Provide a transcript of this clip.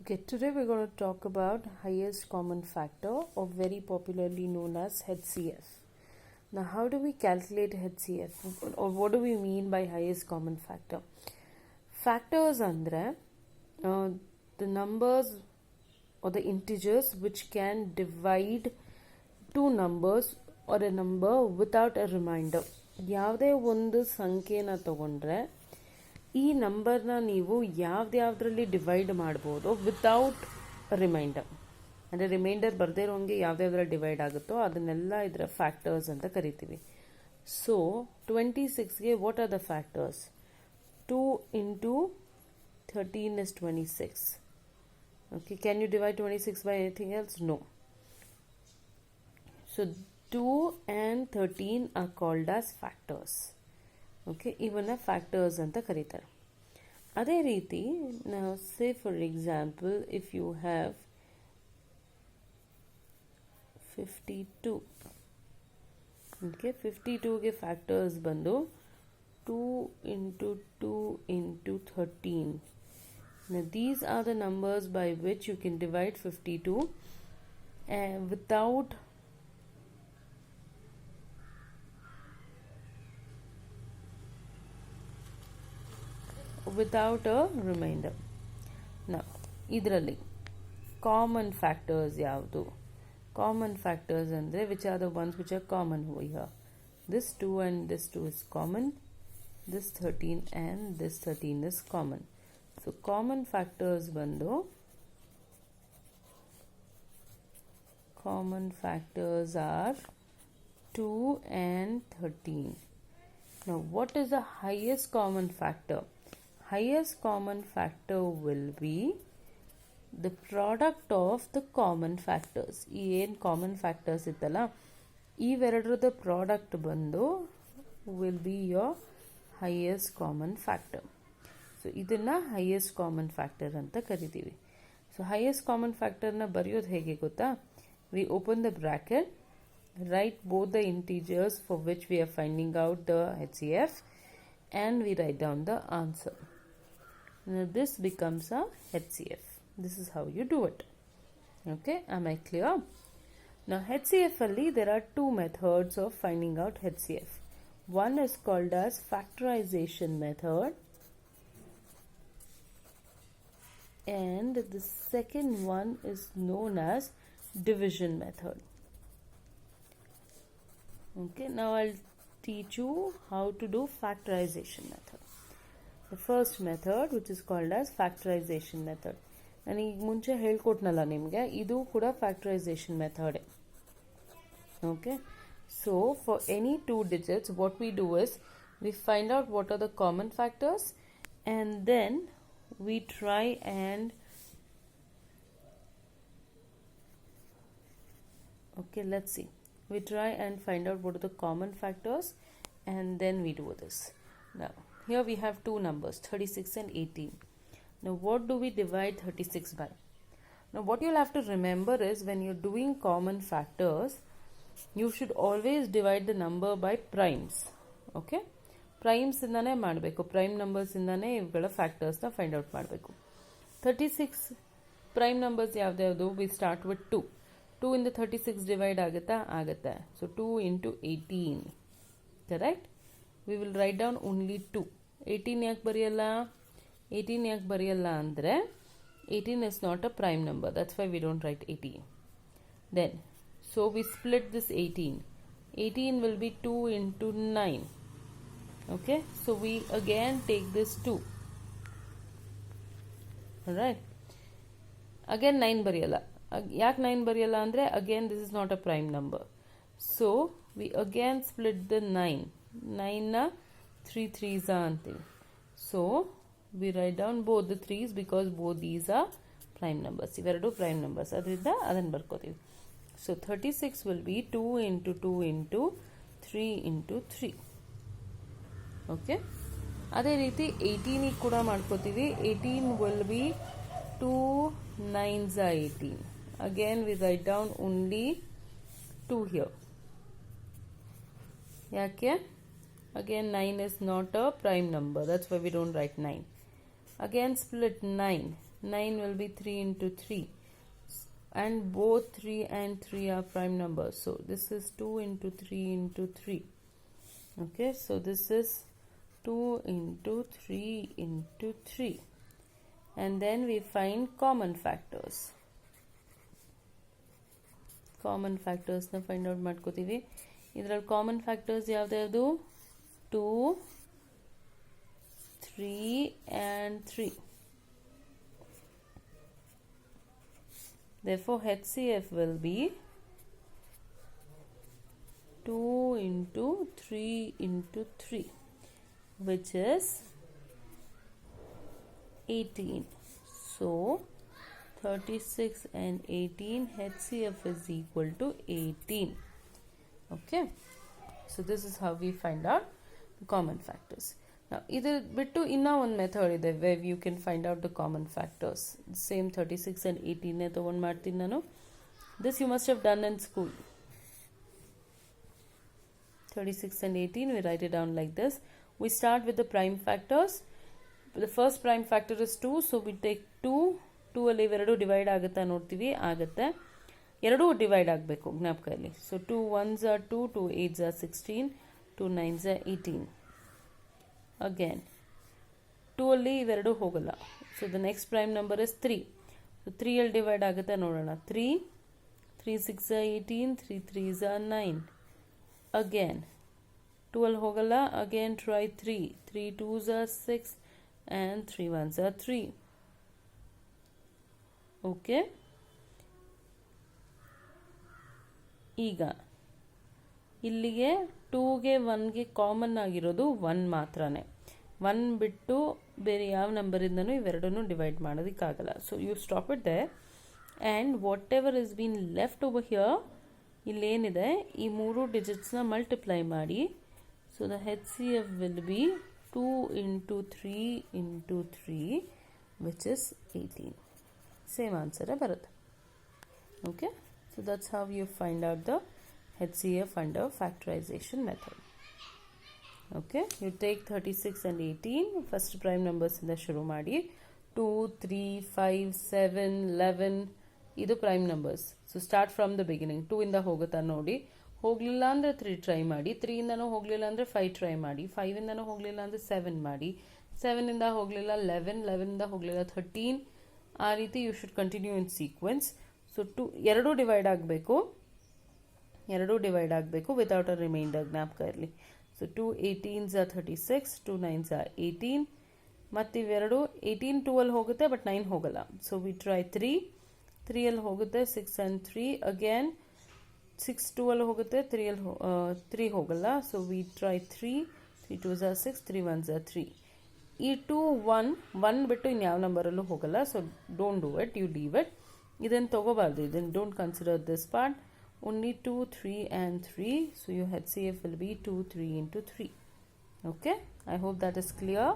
Okay, today we're going to talk about highest common factor, or very popularly known as HCF. Now, how do we calculate HCF, or what do we mean by highest common factor? Factors andre the numbers or the integers which can divide two numbers or a number without a remainder. ಯಾವುದೇ ಒಂದು ಸಂಖ್ಯೆನ ತಗೊಂಡ್ರೆ ಈ ನಂಬರ್ನ ನೀವು ಯಾವ್ದ್ಯಾವ್ದ್ರಲ್ಲಿ divide ಮಾಡ್ಬೋದು without reminder. ಅಂದರೆ reminder ಬರದೇ ಇರೋಂಗೆ ಯಾವ್ದ್ಯಾವ್ದ್ರಲ್ಲಿ divide ಆಗುತ್ತೋ ಅದನ್ನೆಲ್ಲ ಇದರ ಫ್ಯಾಕ್ಟರ್ಸ್ ಅಂತ ಕರಿತೀವಿ. ಸೊ 26ಗೆ what are the factors? 2 into 13 is 26. Okay, can you divide 26 by anything else? No. So 2 and 13 are called as factors. Okay, ಇವನ್ನ ಫ್ಯಾಕ್ಟರ್ಸ್ ಅಂತ ಕರೀತಾರೆ. ಅದೇ ರೀತಿ ನಾವು say for example if you have 52. Okay, 52ಗೆ ಫ್ಯಾಕ್ಟರ್ಸ್ ಬಂದು 2 into 2 into 13. Now these are the numbers by which you can divide 52 without a remainder. Now ಇದರಲ್ಲಿ common factors ಯಾವುದು? ಕಾಮನ್ ಫ್ಯಾಕ್ಟರ್ಸ್ ಅಂದರೆ which are the ones which are common over here. This 2 and this 2 is common. This 13 and this 13 is common. So common factors ಬಂದು common factors are 2 and 13. Now what is the highest common factor? Highest common factor will be the product of the common factors. ಈ ಏನು common factors ಇತ್ತಲ್ಲ ಇವೆರಡರದ product ಬಂದು will be your highest common factor. So ಇದನ್ನು highest common factor ಅಂತ ಕರಿತೀವಿ. So highest common factorನ ಬರೆಯೋದು ಹೇಗೆ ಗೊತ್ತಾ? We open the bracket, write both the integers for which we are finding out the HCF, and we write down the answer. Now this becomes a HCF. This is how you do it. Okay, am I clear? Now HCF alli there are two methods of finding out HCF. One is called as factorization method, and the second one is known as division method. Okay, now I'll teach you how to do factorization method. The first method, which is called as factorization method. ನಾನು ಈಗ ಮುಂಚೆ ಹೇಳ್ಕೊಟ್ನಲ್ಲ ನಿಮಗೆ, ಇದು ಕೂಡ factorisation method. Okay, so for any two digits what we do is we find out what are the common factors, and then we try and let's see, we try and find out what are the common factors, and then we do this. Now here we have two numbers, 36 and 18. Now what do we divide 36 by? Now what you'll have to remember is when you're doing common factors, you should always divide the number by primes. Okay, primes ಇಂದಾನೆ ಮಾಡಬೇಕು, prime numbers ಇಂದಾನೆ ಇವುಗಳ factors ನ find out ಮಾಡಬೇಕು. 36 prime numbers ಯಾವ್ದು? We start with 2. 2 ಇಂದ 36 divide ಆಗುತ್ತಾ? ಆಗುತ್ತೆ. So 2 into 18, correct. We will write down only 2. 18 ಯಾಕೆ ಬರೆಯಲ್ಲ? 18 ಯಾಕೆ ಬರೆಯಲ್ಲ ಅಂದರೆ 18 is not a prime number. That's why we don't write 18. Then so we split this 18. 18 will be 2 into 9. Okay, so we again take this 2. Alright, again 9 ಬರೆಯಲ್ಲ. ಯಾಕೆ 9 ಬರೆಯಲ್ಲ ಅಂದರೆ again this is not a prime number. So we again split the 9. 9 ನ 3 3s ಅಂತೀವಿ. So we write down both the 3s because both these are prime numbers. ಇವೆರಡು prime numbers, ಅದರಿಂದ ಅದನ್ನು ಬರ್ಕೋತೀವಿ. So 36 will be 2 into 2 into 3 into 3. Okay, ಅದೇ ರೀತಿ 18 ಕೂಡ ಮಾಡ್ಕೋತೀವಿ. 18 will be 2 9s are 18. Again we write down only 2 here. ಯಾಕೆ? Again 9 is not a prime number. That's why we don't write 9. Again split 9. 9 will be 3 into 3, and both 3 and 3 are prime numbers, so this is 2 into 3 into 3. Okay, so this is 2 into 3 into 3, and then we find common factors. Common ಫ್ಯಾಕ್ಟರ್ಸ್ನ find out ಮಾಡ್ಕೋತೀವಿ. ಇದರಲ್ಲಿ common factors ಯಾವ್ದು? 2, 3 and 3. Therefore HCF will be 2 into 3 into 3, which is 18. So 36 and 18, HCF is equal to 18. Okay, so this is how we find out the common factors. Now either bittu inna one method ide where you can find out the common factors. Same 36 and 18 ne tagond martini nanu. This you must have done in school. 36 and 18, we write it down like this. We start with the prime factors. The first prime factor is 2, so we take 2. 2 ಅಲ್ಲಿ ಇವೆರಡು divide ಆಗುತ್ತಾ ನೋಡ್ತೀವಿ, ಆಗುತ್ತೆ. ಎರಡೂ divide ಆಗಬೇಕು ಜ್ಞಾಪಕ ಇರಲಿ. So 2 1s are 2, 2 8s are 16, 2 9s are 18. Again 2 ಅಲ್ಲಿ ಇವೆರಡು ಹೋಗಲ್ಲ, so the next prime number is 3. So 3 ಅಲ್ಲಿ ಡಿವೈಡ್ ಆಗುತ್ತೆ ನೋಡೋಣ. 3 3 6 are 18, 3 3s are 9. ಅಗೇನ್ 2 ಅಲ್ಲಿ ಹೋಗಲ್ಲ, again try 3 3 2s are 6 and 3 1s are 3. Okay, ಈಗ ಇಲ್ಲಿಗೆ 2ಗೆ 1ಗೆ ಕಾಮನ್ ಆಗಿರೋದು 1 ಮಾತ್ರನೇ. 1 ಬಿಟ್ಟು ಬೇರೆ ಯಾವ ನಂಬರಿಂದನೂ ಇವೆರಡನ್ನೂ ಡಿವೈಡ್ ಮಾಡೋದಕ್ಕಾಗಲ್ಲ. So you stop it there, and whatever is been left over here, ಇಲ್ಲೇನಿದೆ ಈ 3 ಡಿಜಿಟ್ಸ್ನ ಮಲ್ಟಿಪ್ಲೈ ಮಾಡಿ. So the HCF will be 2 into 3 into 3, which is 18. Same answer ಬರುತ್ತೆ. Okay, so that's how you find out the HCF under factorization method. Okay, you take 36 and 18, first prime numbers ಇಂದ ಶುರು ಮಾಡಿ. 2 3 5 7 11 ಇದು prime numbers. So start from the beginning. 2 ಇಂದ ಹೋಗುತ್ತಾ ನೋಡಿ, ಹೋಗಲಿಲ್ಲ ಅಂದರೆ 3 ಟ್ರೈ ಮಾಡಿ, 3 ಇಂದನೂ ಹೋಗಲಿಲ್ಲ ಅಂದರೆ 5 ಟ್ರೈ ಮಾಡಿ, 5 ಇಂದನೂ ಹೋಗಲಿಲ್ಲ ಅಂದರೆ 7 ಮಾಡಿ, 7 ಇಂದ ಹೋಗಲಿಲ್ಲ 11, 11 ಇಂದ ಹೋಗಲಿಲ್ಲ 13. ಆ ರೀತಿ you should continue in sequence. So ಎರಡೂ ಡಿವೈಡ್ ಆಗಬೇಕು ವಿತೌಟ್ ಅ ರಿಮೈಂಡರ್, ಜ್ಞಾಪಕ ಇರಲಿ. So 2 18s are 36, 2 9s are 18. ಮತ್ತು ಇವೆರಡು 18 2 ಅಲ್ಲಿ ಹೋಗುತ್ತೆ, ಬಟ್ 9 ಹೋಗಲ್ಲ. ಸೊ ವಿ ಟ್ರೈ 3 3 ಅಲ್ಲಿ ಹೋಗುತ್ತೆ, 6 and 3. ಅಗೇನ್ 6 2 ಅಲ್ಲಿ ಹೋಗುತ್ತೆ, 3 ಹೋಗಲ್ಲ. So we try 3 3 2s are 6, 3 1s are 3. ಈ 2 1 ಬಿಟ್ಟು ಇನ್ಯಾವ ನಂಬರಲ್ಲೂ ಹೋಗಲ್ಲ. So don't do it, you leave it. ಇದನ್ನು ತಗೋಬಾರ್ದು, ಇದನ್ನು don't consider this part. Only 2 3 and 3. So your HCF will be 2 3 into 3. Okay, I hope that is clear.